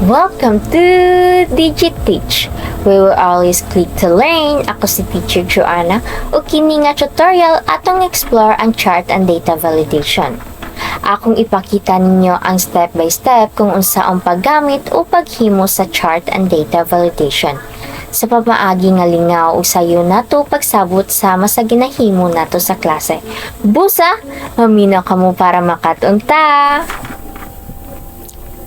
Welcome to DigiTeach. We will always click to learn. Ako si Teacher Joanna o kini nga tutorial atong explore ang chart and data validation. Akong ipakita ninyo ang step by step kung unsaong paggamit o paghimo sa chart and data validation. Sa pamaagi nga lingaw usayo nato pagsabot sama sa ginahimo nato sa klase. Busa, mamino ka mo para makatunta!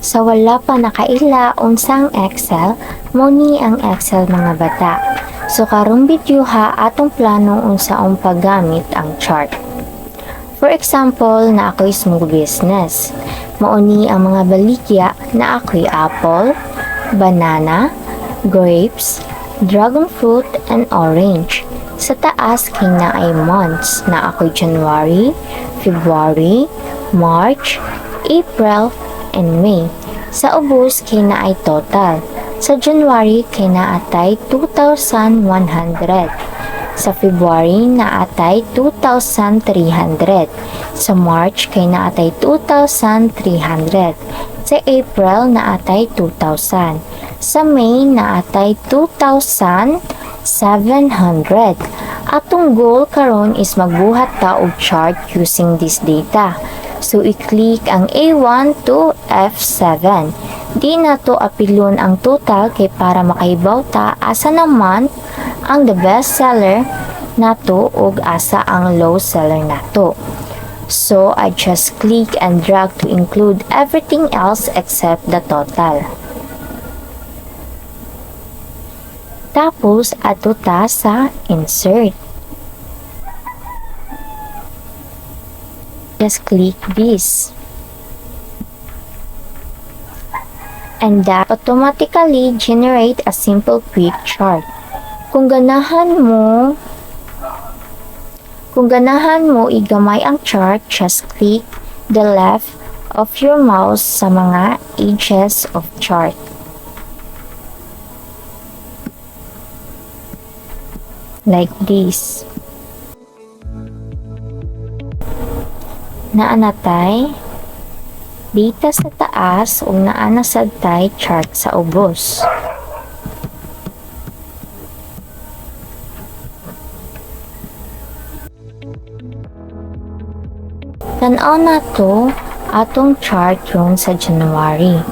Sa wala pa nakaila unsang Excel, muni ang Excel mga bata. So karong video ha atong plano unsaong paggamit ang chart. For example, na ako'y small business. Mauni ang mga baligya na ako'y apple, banana, grapes, dragon fruit, and orange. Sa taas kay na ay months na ako'y January, February, March, April, and May. Sa ubos kay na ay total. Sa January kay na atay 2,100. Sa February na atay 2,300. Sa March kay na atay 2,300. Sa April na atay 2,000. Sa May na atay 2,700. Atong goal karon is magbuhat ta og chart using this data. So, i-click ang A1 to F7. Di na to apilon ang total kay para makaibaw ta asa naman ang the best seller nato ug asa ang low seller nato. So, I just click and drag to include everything else except the total. Tapos, ato ta sa insert. Just click this. And that automatically generate a simple quick chart. Kung ganahan mo igamay ang chart, just click the left of your mouse sa mga edges of chart. Like this. Naanatay data sa taas o naanasagtay chart sa ubos. Tanaw na to atong chart ron sa January.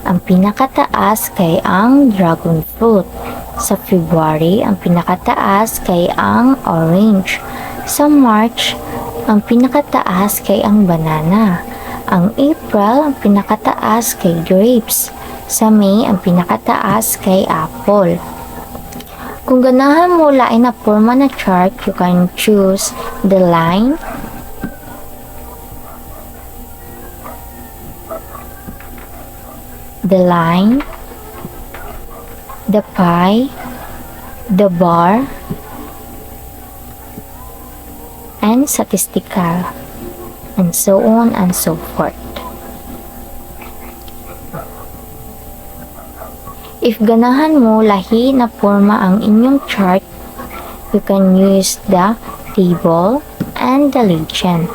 Ang pinakataas kay ang dragon fruit. Sa February, ang pinakataas kay ang orange. Sa March, ang pinakataas kay ang banana. Ang April, ang pinakataas kay grapes. Sa May, ang pinakataas kay apple. Kung ganahan mo lain na forma na chart, you can choose the line, the pie, the bar, and statistical, and so on and so forth. If ganahan mo lahi na forma ang inyong chart, you can use the table and the legend.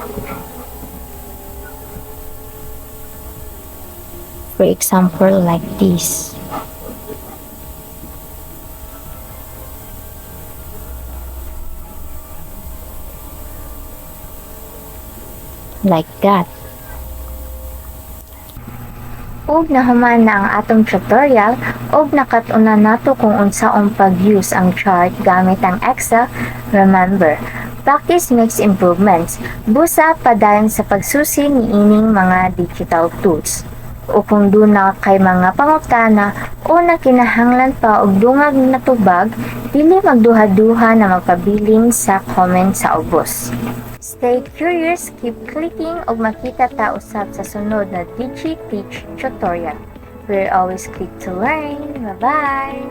For example, like this. Like that. Og nahuman na ang atong tutorial og nakatuna nato kung unsaong pag-use ang chart gamit ang Excel. Remember, practice makes improvements. Busa padayon sa pagsusi ni ining mga digital tools. O kung duna kay mga pangutana o nakinahanglan pa og dungag na tubag, dili magduha-duha na magpabiling sa comment sa ubos. Stay curious, keep clicking ug makita ta usab sa sunod na DigiTeach tutorial. We're always click to learn. Bye-bye!